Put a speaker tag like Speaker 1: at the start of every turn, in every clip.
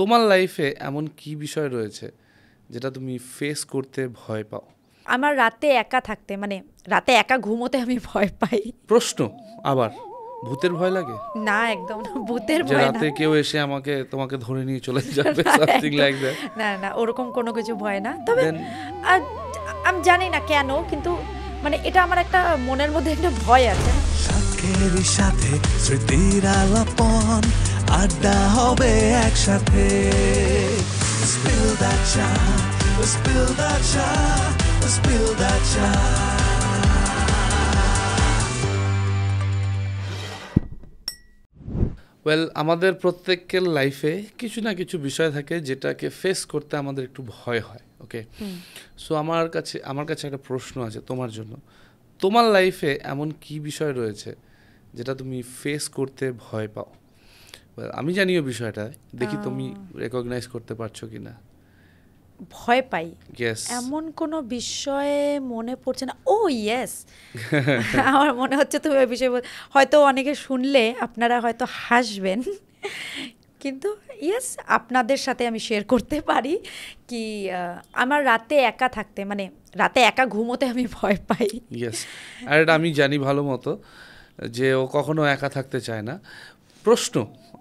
Speaker 1: তোমার লাইফে এমন কি বিষয় রয়েছে যেটা তুমি ফেস করতে ভয় পাও?
Speaker 2: আমার রাতে একা থাকতে রাতে একা ঘুমোতে আমি ভয় পাই।
Speaker 1: প্রশ্ন আবার, ভূতের ভয় লাগে?
Speaker 2: না, একদম না, ভূতের
Speaker 1: যে
Speaker 2: ভয় না।
Speaker 1: রাতে কেউ এসে তোমাকে ধরে নিয়ে চলে যাবে, সামথিং লাইক দ্যাট?
Speaker 2: না না, ওরকম কোনো কিছু ভয় না। তবে
Speaker 1: দেন
Speaker 2: আহ, আমি জানি না কেন, কিন্তু এটা আমার একটা মনের মধ্যে একটা ভয় আছে।
Speaker 3: শাকের সাথে স্মৃতির আলাপন, আড্ডা হবে একসাথে। Spill that chai, spill that chai, spill that chai.
Speaker 1: Well, আমাদের প্রত্যেকের লাইফে কিছু না কিছু বিষয় থাকে যেটাকে ফেস করতে আমাদের একটু ভয় হয়। ওকে, সো আমার কাছে একটা প্রশ্ন আছে তোমার জন্য। তোমার লাইফে এমন কি বিষয় রয়েছে যেটা তুমি ফেস করতে ভয় পাও? আমি জানিও বিষয়টা, দেখি তুমি রেকগনাইজ করতে পারছো কিনা।
Speaker 2: ভয় পাই
Speaker 1: ইয়েস।
Speaker 2: এমন কোনো বিষয়ে মনে পড়ছে না। ও ইয়েস, আমার মনে হচ্ছে তুমি ওই বিষয়ে হয়তো অনেকে শুনলে আপনারা হয়তো হাসবেন, কিন্তু ইয়েস, আপনাদের সাথে আমি শেয়ার করতে পারি কি আমার রাতে একা থাকতে রাতে একা ঘুমোতে আমি ভয় পাই।
Speaker 1: ইয়েস, আর এটা আমি জানি ভালো মতো যে ও কখনো একা থাকতে চায় না। প্রশ্ন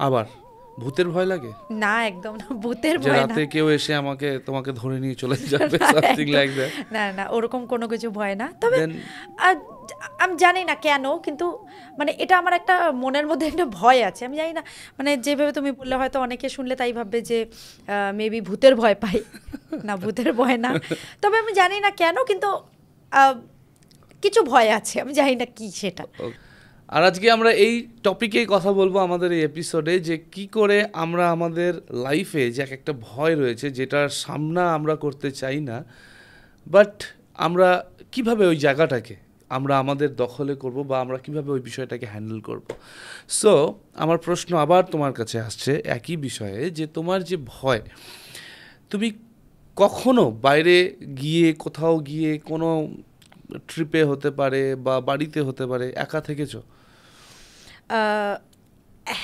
Speaker 1: আবার, ভূতের ভয় লাগে?
Speaker 2: না, একদম না, ভূতের
Speaker 1: যে
Speaker 2: ভয় না।
Speaker 1: রাতে কেউ এসে তোমাকে ধরে নিয়ে চলে যাবে, সামথিং লাইক দ্যাট?
Speaker 2: না না, ওরকম কোনো কিছু ভয় না। তবে
Speaker 1: দেন
Speaker 2: আমি জানি না কেন, কিন্তু এটা আমার একটা মনের মধ্যে একটা ভয় আছে। আমি জানি না, যেভাবে তুমি বললে হয়তো অনেকে শুনলে তাই ভাববে যে মেবি ভূতের ভয় পাই। না, ভূতের ভয় না। তবে আমি জানি না কেন, কিন্তু কিছু ভয় আছে, আমি জানি না কি সেটা।
Speaker 1: আর আজকে আমরা এই টপিকেই কথা বলবো আমাদের এই এপিসোডে, যে কি করে আমরা আমাদের লাইফে যে একটা ভয় রয়েছে যেটার সামনা আমরা করতে চাই না, বাট আমরা কিভাবে ওই জায়গাটাকে আমরা আমাদের দখলে করব বা আমরা কিভাবে ওই বিষয়টাকে হ্যান্ডেল করব। সো আমার প্রশ্ন আবার তোমার কাছে আসছে একই বিষয়ে, যে তোমার যে ভয়, তুমি কখনো বাইরে গিয়ে কোথাও গিয়ে কোনো ট্রিপে হতে পারে বা বাড়িতে হতে পারে একা থেকেছো?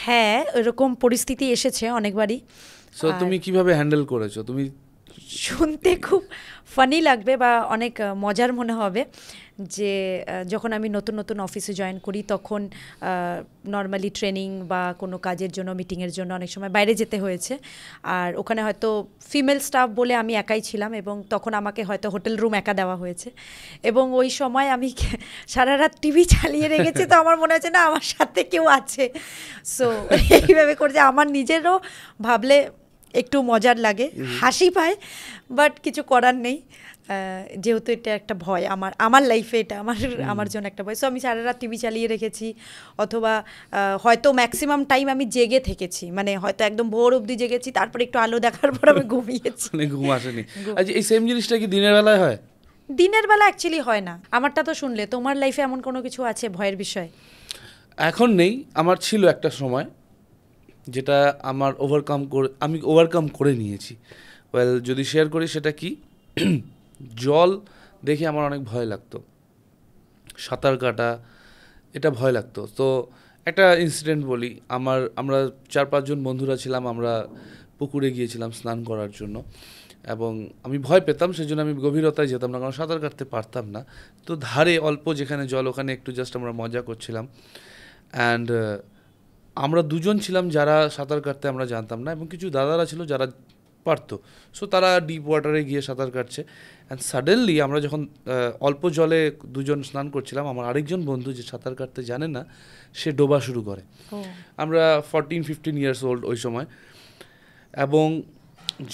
Speaker 2: হ্যাঁ, এরকম পরিস্থিতি এসেছে অনেকবারই।
Speaker 1: সো তুমি কিভাবে হ্যান্ডেল করেছো? তুমি
Speaker 2: শুনতে খুব ফানি লাগবে বা অনেক মজার মনে হবে যে যখন আমি নতুন নতুন অফিসে জয়েন করি, তখন নর্মালি ট্রেনিং বা কোনো কাজের জন্য, মিটিংয়ের জন্য অনেক সময় বাইরে যেতে হয়েছে। আর ওখানে হয়তো ফিমেল স্টাফ বলে আমি একাই ছিলাম, এবং তখন আমাকে হয়তো হোটেল রুম একা দেওয়া হয়েছে, এবং ওই সময় আমি সারা রাত টিভি চালিয়ে রেখেছি। তো আমার মনে হচ্ছে না আমার সাথে কেউ আছে। সো এইভাবে করছে, আমার নিজেরও ভাবলে একটু মজার লাগে, হাসি পায়, বাট কিছু করার নেই, যেহেতু এটা একটা ভয় আমার লাইফে, এটা আমার জন্য একটা ভয়। সো আমি সারা রাত টিভি চালিয়ে রেখেছি, অথবা হয়তো ম্যাক্সিমাম টাইম আমি জেগে থেকেছি, হয়তো একদম ভোর অবধি জেগেছি, তারপর একটু আলো দেখার পর আমি ঘুমিয়েছি।
Speaker 1: ঘুম আসেনি? আচ্ছা, এই সেম জিনিসটা কি দিনের বেলায় হয়?
Speaker 2: দিনের বেলা অ্যাকচুয়ালি হয় না আমারটা। তো শুনলে তোমার লাইফে এমন কোনো কিছু আছে ভয়ের বিষয়?
Speaker 1: এখন নেই, আমার ছিল একটা সময়, যেটা আমি ওভারকাম করে নিয়েছি। ওয়েল, যদি শেয়ার করি সেটা কি, জল দেখে আমার অনেক ভয় লাগতো, সাঁতার কাটা এটা ভয় লাগতো। তো একটা ইনসিডেন্ট বলি, আমরা 4-5 জন বন্ধুরা ছিলাম, আমরা পুকুরে গিয়েছিলাম স্নান করার জন্য, এবং আমি ভয় পেতাম, সেজন্য আমি গভীরতায় যেতাম না, কারণ সাঁতার কাটতে পারতাম না। তো ধারে অল্প যেখানে জল, ওখানে একটু জাস্ট আমরা মজা করছিলাম। অ্যান্ড আমরা 2 জন ছিলাম যারা সাঁতার কাটতে আমরা জানতাম না, এবং কিছু দাদারা ছিল যারা পারতো। সো তারা ডিপ ওয়াটারে গিয়ে সাঁতার কাটছে, অ্যান্ড সাডেনলি আমরা যখন অল্প জলে 2 জন স্নান করছিলাম, আমার আরেকজন বন্ধু যে সাঁতার কাটতে জানে না, সে ডোবা শুরু করে। আমরা 14-15 ইয়ার্স ওল্ড ওই সময়, এবং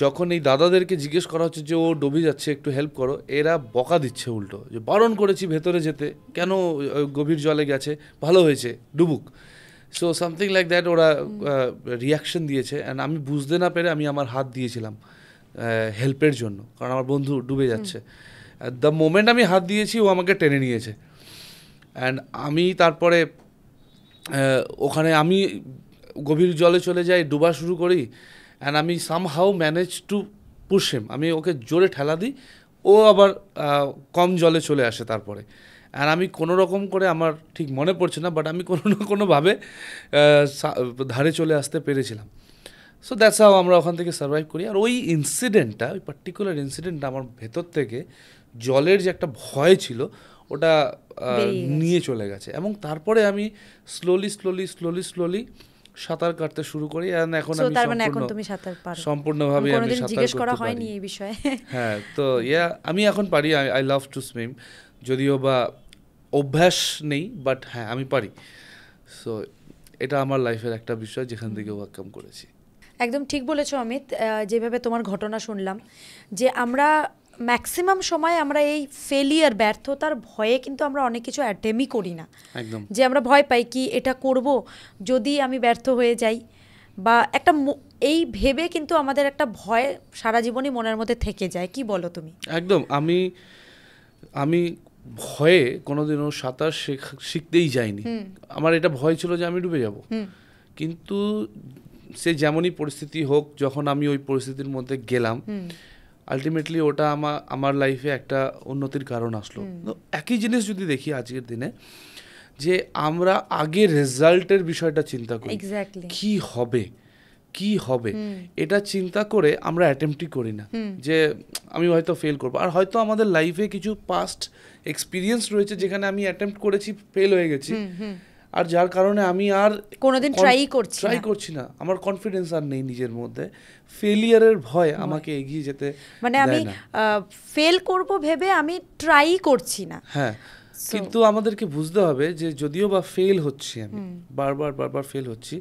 Speaker 1: যখন এই দাদাদেরকে জিজ্ঞেস করা হচ্ছে যে ও ডুবে যাচ্ছে, একটু হেল্প করো, এরা বকা দিচ্ছে উল্টো, যে বারণ করেছি ভেতরে যেতে, কেন গভীর জলে গেছে, ভালো হয়েছে ডুবুক। সো সামথিং লাইক দ্যাট ওরা রিয়াকশন দিয়েছে, অ্যান্ড আমি বুঝতে না পেরে আমি আমার হাত দিয়েছিলাম হেল্পের জন্য, কারণ আমার বন্ধু ডুবে যাচ্ছে। দ্য মোমেন্ট আমি হাত দিয়েছি, ও আমাকে টেনে নিয়েছে, অ্যান্ড আমি তারপরে ওখানে আমি গভীর জলে চলে যাই, ডুবা শুরু করি, অ্যান্ড আমি সামহাউ ম্যানেজ টু পুশ হিম, আমি ওকে জোরে ঠেলা দিই, ও আবার কম জলে চলে আসে তারপরে। আর আমি কোনো রকম করে, আমার ঠিক মনে পড়ছে না, বাট আমি কোনো না কোনোভাবে ধারে চলে আসতে পেরেছিলাম। সো দ্যাটস হাউ আমরা ওখান থেকে সার্ভাইভ করি। আর ওই ইনসিডেন্টটা, ওই পার্টিকুলার ইনসিডেন্টটা আমার ভেতর থেকে জলের যে একটা ভয় ছিল ওটা
Speaker 2: বেরিয়ে গেছে।
Speaker 1: নিয়ে চলে গেছে। এবং তারপরে আমি স্লোলি সাঁতার কাটতে শুরু করি। And এখন
Speaker 2: So,
Speaker 1: আমি
Speaker 2: তার মানে এখন তুমি সাঁতার পারো?
Speaker 1: সম্পূর্ণভাবে আমি
Speaker 2: কোনোদিন
Speaker 1: সাঁতার
Speaker 2: জিজ্ঞেস করা
Speaker 1: করতে
Speaker 2: হয়নি
Speaker 1: পারি।
Speaker 2: এই বিষয়ে।
Speaker 1: হ্যাঁ, তো আমি এখন পারি। আই লাভ টু সুইম, যদিও বা অভ্যাস নেই, বাট হ্যাঁ আমি পারি। সো এটা আমার লাইফের একটা বিষয় যেখান থেকে ওভারকাম করেছি।
Speaker 2: একদম ঠিক বলেছো অমিত। যেভাবে তোমার ঘটনা শুনলাম, যে আমরা ম্যাক্সিমাম সময় আমরা এই ফেলিয়ার, ব্যর্থতার ভয়ে কিন্তু আমরা অনেক কিছু অ্যাটেম্পই করি না।
Speaker 1: একদম।
Speaker 2: যে আমরা ভয় পাই কি এটা করব, যদি আমি ব্যর্থ হয়ে যাই, বা একটা এই ভেবে কিন্তু আমাদের একটা ভয় সারা জীবনই মনের মধ্যে থেকে যায়। কি বলো তুমি?
Speaker 1: একদম। আমি ভয়ে কোনোদিনও সাঁতার শিখতেই যাইনি। আমার এটা ভয় ছিল যে আমি ডুবে যাব। কিন্তু সে যেমনই পরিস্থিতি হোক, যখন আমি ওই পরিস্থিতির মধ্যে গেলাম, আলটিমেটলি ওটা আমার লাইফে একটা উন্নতির কারণ আসলো। তো একই জিনিস যদি দেখি আজকের দিনে, যে আমরা আগে রেজাল্টের বিষয়টা চিন্তা করি,
Speaker 2: এক্স্যাক্টলি
Speaker 1: কি হবে এটা চিন্তা করে আমরা অ্যাটেম্পটই করি না, যে আমি হয়তো ফেল করবো। আর হয়তো আমাদের লাইফে কিছু পাস্ট এক্সপিরিয়েন্স রয়েছে যেখানে আমি অ্যাটেম্প্ট করেছি, ফেল হয়ে গেছি, আর যার কারণে আমি আর
Speaker 2: কোনোদিন ট্রাই
Speaker 1: করছি না। আমার কনফিডেন্স আর নেই নিজের মধ্যে, ফেলিয়ারের ভয় আমাকে এগিয়ে যেতে
Speaker 2: মানে আমি ফেল করব ভেবে আমি ট্রাই করছি না।
Speaker 1: হ্যাঁ, কিন্তু আমাদেরকে বুঝতে হবে যে যদিও বা ফেল হচ্ছি, আমি বারবার ফেল হচ্ছি,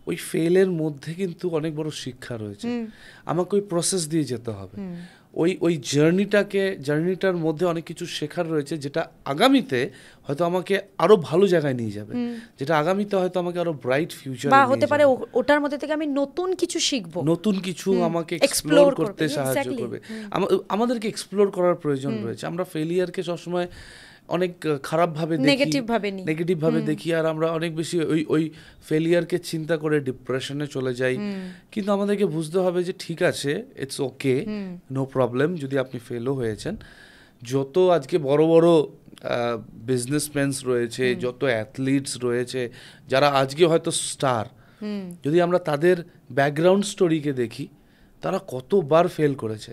Speaker 1: ওই ফেলের মধ্যে কিন্তু অনেক বড় শিক্ষা রয়েছে। আমাকে ওই প্রসেস দিয়ে যেতে হবে। ওই জার্নিটার মধ্যে অনেক কিছু শেখার রয়েছে, যেটা আগামীতে হয়তো আমাকে আরো ভালো জায়গায় নিয়ে যাবে, যেটা আগামীতে হয়তো আমাকে আরো ব্রাইট ফিউচার,
Speaker 2: বা হতে পারে ওটার মধ্যে থেকে আমি নতুন কিছু শিখবো,
Speaker 1: নতুন কিছু আমাকে এক্সপ্লোর করতে সাহায্য করবে। আমাদেরকে এক্সপ্লোর করার প্রয়োজন রয়েছে। আমরা ফেলিয়ারকে সবসময় অনেক খারাপভাবে দেখি, নেগেটিভভাবে দেখি, আর আমরা অনেক বেশি ওই ফেলিয়ারকে চিন্তা করে ডিপ্রেশনে চলে যাই। কিন্তু আমাদেরকে বুঝতে হবে যে ঠিক আছে, ইটস ওকে, নো প্রবলেম যদি আপনি ফেলও হয়েছেন। যত আজকে বড় বড় বিজনেসম্যানস রয়েছে, যত অ্যাথলিটস রয়েছে, যারা আজকে হয়তো স্টার, যদি আমরা তাদের ব্যাকগ্রাউন্ড স্টোরিকে দেখি, তারা কতবার ফেল করেছে,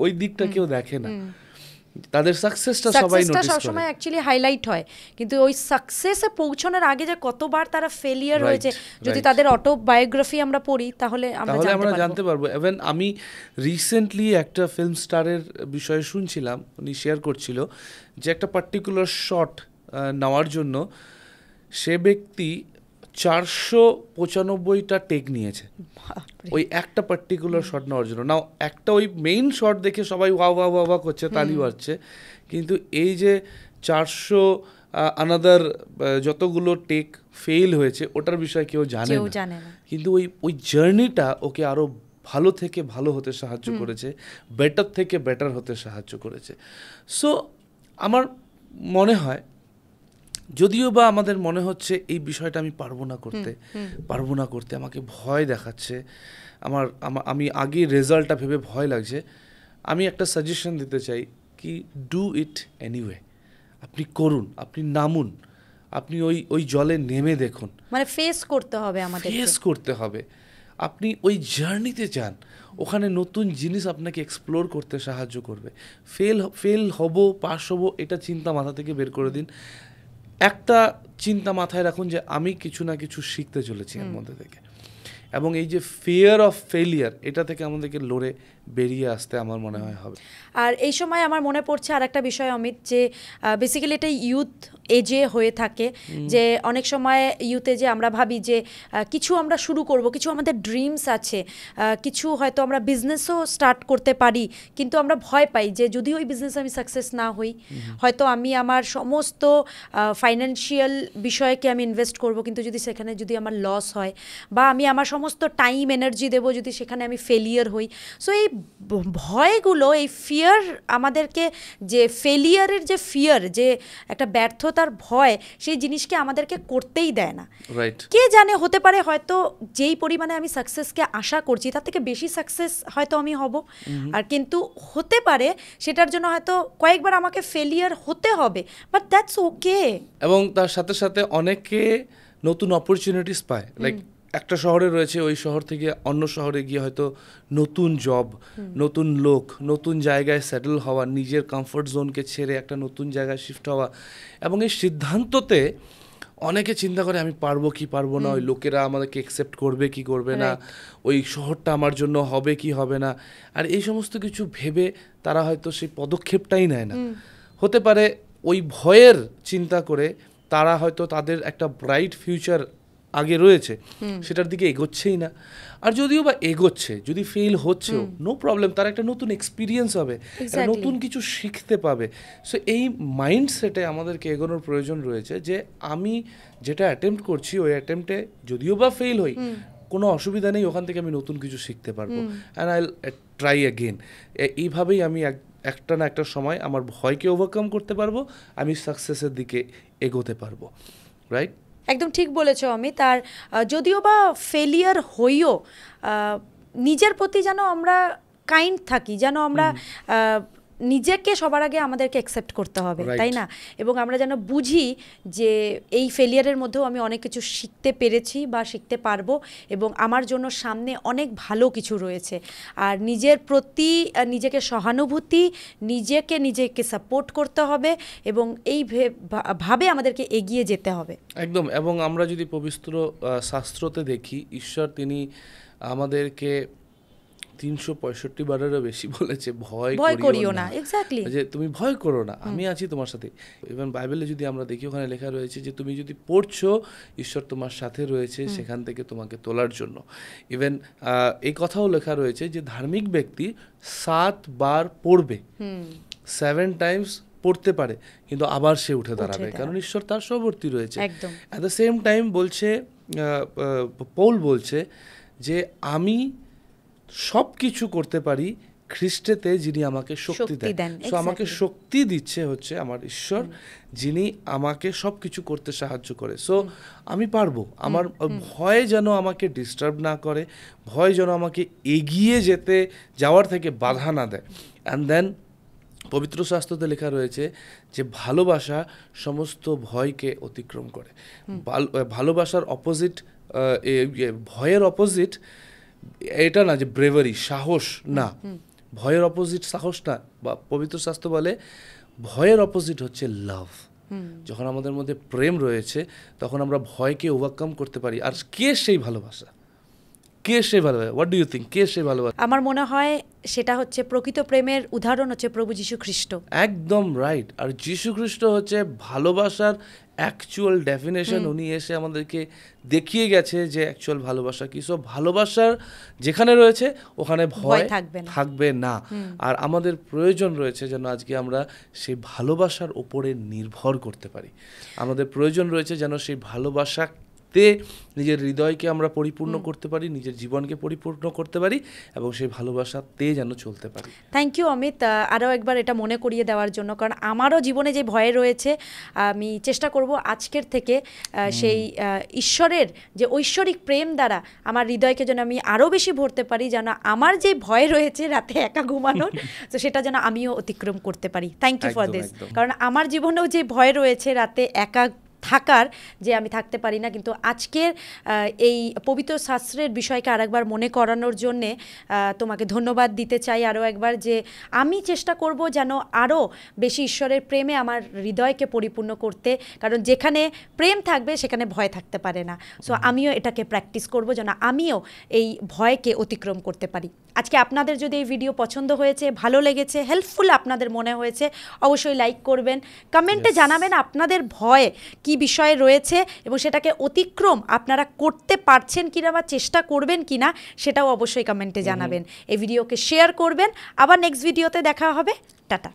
Speaker 1: ওই দিকটা কেউ দেখে না। তাদের সাকসেসটা সবাই নোটিস করে,
Speaker 2: সবসময় অ্যাকচুয়ালি হাইলাইট হয়, কিন্তু ওই সাকসেসে পৌঁছানোর আগে যে কতবার তারা ফেলিয়ার হয়েছে, যদি তাদের অটোবায়োগ্রাফি আমরা পড়ি, তাহলে আমরা
Speaker 1: জানতে পারবো। ইভেন আমি রিসেন্টলি একটা ফিল্ম স্টারের বিষয়ে শুনছিলাম, উনি শেয়ার করছিল যে একটা পার্টিকুলার শট নেওয়ার জন্য সে ব্যক্তি 495টা টেক নিয়েছে ওই একটা পার্টিকুলার শট নেওয়ার জন্য। নাও একটা ওই মেইন শট দেখে সবাই ওয়া করছে, তালি বাজছে, কিন্তু এই যে 400 আনাদার যতগুলো টেক ফেল হয়েছে ওটার বিষয়ে কেউ জানে না। কিন্তু ওই জার্নিটা ওকে আরো ভালো থেকে ভালো হতে সাহায্য করেছে, বেটার থেকে বেটার হতে সাহায্য করেছে। সো আমার মনে হয়, যদিও বা আমাদের মনে হচ্ছে এই বিষয়টা আমি পারবো না করতে, আমাকে ভয় দেখাচ্ছে, আমি আগে রেজাল্টটা ভেবে ভয় লাগছে, আমি একটা সাজেশন দিতে চাই কি, ডু ইট এনিওয়ে। আপনি করুন, আপনি নামুন, আপনি ওই জলে নেমে দেখুন, মানে
Speaker 2: ফেস করতে হবে,
Speaker 1: আপনি ওই জার্নিতে যান, ওখানে নতুন জিনিস আপনাকে এক্সপ্লোর করতে সাহায্য করবে। ফেল হব, পাস হব, এটা চিন্তা মাথা থেকে বের করে দিন। একটা চিন্তা মাথায় রাখুন যে আমি কিছু না কিছু শিখতে চলেছি এর মধ্যে থেকে, এবং এই যে ফিয়ার অফ ফেলিয়ার, এটা থেকে আমাদেরকে লড়ে বেরিয়ে আসতে আমার মনে হয় হবে।
Speaker 2: আর এই সময় আমার মনে পড়ছে আর একটা বিষয় অমিত, যে বেসিক্যালি এটা ইউথ এজে হয়ে থাকে, যে অনেক সময় ইউথ এজে আমরা ভাবি যে কিছু আমরা শুরু করব, কিছু আমাদের ড্রিমস আছে, কিছু হয়তো আমরা বিজনেসও স্টার্ট করতে পারি, কিন্তু আমরা ভয় পাই যে যদি ওই বিজনেসে আমি সাকসেস না হই, হয়তো আমি আমার সমস্ত ফাইন্যান্সিয়াল বিষয়কে আমি ইনভেস্ট করব, কিন্তু যদি আমার লস হয়, বা আমি আমার সমস্ত টাইম এনার্জি দেবো, যদি সেখানে আমি ফেলিয়ার হই। সো এই ভয়গুলো, এই ফিয়ার আমাদেরকে, যে ফেলিয়ারের যে ফিয়ার, যে একটা ব্যর্থতার ভয়, সেই জিনিসকে আমাদেরকে করতেই দেয় না। কে জানে, হতে পারে হয়তো যেই পরিমাণে আমি সাকসেসকে আশা করছি তার থেকে বেশি সাকসেস হয়তো আমি হব, আর কিন্তু হতে পারে সেটার জন্য হয়তো কয়েকবার আমাকে ফেলিয়ার হতে হবে, বাট দ্যাটস ওকে।
Speaker 1: এবং তার সাথে সাথে অনেকে নতুন অপরচুনিটিস পায়, লাইক একটা শহরে রয়েছে, ওই শহর থেকে অন্য শহরে গিয়ে হয়তো নতুন জব, নতুন লোক, নতুন জায়গায় সেটেল হওয়া, নিজের কমফোর্ট জোনকে ছেড়ে একটা নতুন জায়গায় শিফট হওয়া, এবং এই সিদ্ধান্ততে অনেকে চিন্তা করে আমি পারবো কি পারবো না, ওই লোকেরা আমাদেরকে অ্যাকসেপ্ট করবে কি করবে না, ওই শহরটা আমার জন্য হবে কি হবে না, আর এই সমস্ত কিছু ভেবে তারা হয়তো সেই পদক্ষেপটাই নেয় না। হতে পারে ওই ভয়ের চিন্তা করে তারা হয়তো তাদের একটা ব্রাইট ফিউচার আগে রয়েছে, সেটার দিকে এগোচ্ছেই না। আর যদিও বা এগোচ্ছে, যদি ফেল হচ্ছেও নো প্রবলেম, তার একটা নতুন এক্সপিরিয়েন্স হবে, একটা নতুন কিছু শিখতে পাবে। সো এই মাইন্ডসেটে আমাদেরকে এগোনোর প্রয়োজন রয়েছে যে আমি যেটা অ্যাটেম্প্ট করছি ওই অ্যাটেম্পটে যদিও বা ফেল হই, কোনো অসুবিধা নেই, ওখান থেকে আমি নতুন কিছু শিখতে পারবো, অ্যান্ড আই ট্রাই অ্যাগেন। এইভাবেই আমি একটা না একটা সময় আমার ভয়কে ওভারকাম করতে পারবো, আমি সাকসেসের দিকে এগোতে পারবো। রাইট?
Speaker 2: একদম ঠিক বলেছো অমিত। আর যদিও বা ফেলিয়ার হইও নিজের প্রতি যেন আমরা কাইন্ড থাকি, যেন আমরা নিজেকে সবার আগে আমাদেরকে অ্যাকসেপ্ট করতে হবে, তাই না? এবং আমরা যেন বুঝি যে এই ফেলিয়ারের মধ্যেও আমি অনেক কিছু শিখতে পেরেছি বা শিখতে পারবো, এবং আমার জন্য সামনে অনেক ভালো কিছু রয়েছে। আর নিজের প্রতি নিজেকে সহানুভূতি, নিজেকে সাপোর্ট করতে হবে, এবং এই ভাবে আমাদেরকে এগিয়ে যেতে হবে।
Speaker 1: একদম। এবং আমরা যদি পবিত্র শাস্ত্রতে দেখি, ঈশ্বর তিনি আমাদেরকে 365 বারেরও বেশি বলেছে ভয় করিও না,
Speaker 2: এক্স্যাক্টলি,
Speaker 1: যে তুমি ভয় করো না, আমি আছি তোমার সাথে। ইভেন বাইবেলে যদি আমরা দেখি, ওখানে লেখা রয়েছে যে তুমি যদি পড়ছো, ঈশ্বর তোমার সাথে রয়েছে সেখান থেকে তোমাকে তোলার জন্য। ইভেন এই কথাও লেখা রয়েছে যে ধার্মিক ব্যক্তি 7 বার পড়বে, 7 টাইমস পড়তে পারে, কিন্তু আবার সে উঠে দাঁড়াবে, কারণ ঈশ্বর তার সবর্তী রয়েছে। অ্যাট দ্য সেম টাইম বলছে, পৌল বলছে যে আমি সব কিছু করতে পারি খ্রিস্টেতে যিনি আমাকে শক্তি দেন। সো আমাকে শক্তি দিচ্ছে হচ্ছে আমার ঈশ্বর, যিনি আমাকে সব কিছু করতে সাহায্য করে। সো আমি পারবো। আমার ভয় যেন আমাকে ডিস্টার্ব না করে, ভয় যেন আমাকে এগিয়ে যাওয়ার থেকে বাধা না দেয়। অ্যান্ড দেন পবিত্র শাস্ত্রতে লেখা রয়েছে যে ভালোবাসা সমস্ত ভয়কে অতিক্রম করে। ভালোবাসার অপোজিট, ভয়ের অপোজিট এটা না যে ব্রেভারি, সাহস না, ভয়ের অপোজিট সাহস না, বা পবিত্র শাস্ত্র বলে ভয়ের অপোজিট হচ্ছে লাভ। যখন আমাদের মধ্যে প্রেম রয়েছে তখন আমরা ভয়কে ওভারকাম করতে পারি। আর কে সেই ভালোবাসা? হোয়াট ডু ইউ থিঙ্ক, কে সেই ভালোবাসা?
Speaker 2: আমার মনে হয় সেটা হচ্ছে প্রকৃত প্রেমের উদাহরণ হচ্ছে প্রভু যীশু খ্রিস্ট।
Speaker 1: একদম রাইট। আর যীশু খ্রিস্ট হচ্ছে ভালোবাসার অ্যাকচুয়াল ডেফিনেশন। উনি এসে আমাদেরকে দেখিয়ে গেছে যে অ্যাকচুয়াল ভালোবাসা কি। সো ভালোবাসার যেখানে রয়েছে ওখানে ভয় থাকবে না। আর আমাদের প্রয়োজন রয়েছে যেন আজকে আমরা সেই ভালোবাসার ওপরে নির্ভর করতে পারি। আমাদের প্রয়োজন রয়েছে যেন সেই ভালোবাসাতে নিজের হৃদয়কে আমরা পরিপূর্ণ করতে পারি, নিজের জীবনকে পরিপূর্ণ করতে পারি, এবং সেই ভালোবাসাতে যেন চলতে পারি।
Speaker 2: থ্যাংক ইউ অমিত, আরও একবার এটা মনে করিয়ে দেওয়ার জন্য, কারণ আমারও জীবনে যে ভয় রয়েছে, আমি চেষ্টা করব আজকের থেকে সেই ঈশ্বরের যে ঐশ্বরিক প্রেম দ্বারা আমার হৃদয়কে যেন আমি আরও বেশি ভরতে পারি, যেন আমার যে ভয় রয়েছে রাতে একা ঘুমানোর, তো সেটা যেন আমিও অতিক্রম করতে পারি। Thank you for this. কারণ আমার জীবনেও যে ভয় রয়েছে রাতে একা থাকার, যে আমি থাকতে পারি না, কিন্তু আজকের এই পবিত্র শাস্ত্রের বিষয়কে আরেকবার মনে করানোর জন্যে তোমাকে ধন্যবাদ দিতে চাই আরও একবার, যে আমি চেষ্টা করব যেন আরও বেশি ঈশ্বরের প্রেমে আমার হৃদয়কে পরিপূর্ণ করতে, কারণ যেখানে প্রেম থাকবে সেখানে ভয় থাকতে পারে না। সো আমিও এটাকে প্র্যাকটিস করব যেন আমিও এই ভয়কে অতিক্রম করতে পারি। আজকে আপনাদের যদি এই ভিডিও পছন্দ হয়েছে, ভালো লেগেছে, হেল্পফুল আপনাদের মনে হয়েছে, অবশ্যই লাইক করবেন, কমেন্টে জানাবেন আপনাদের ভয় কি বিষয়ে রয়েছে, এবং সেটাকে অতিক্রম আপনারা করতে পারছেন কিনা বা চেষ্টা করবেন কিনা, সেটাও অবশ্যই কমেন্টে জানাবেন। এই ভিডিওকে শেয়ার করবেন। আবার নেক্সট ভিডিওতে দেখা হবে। টাটা।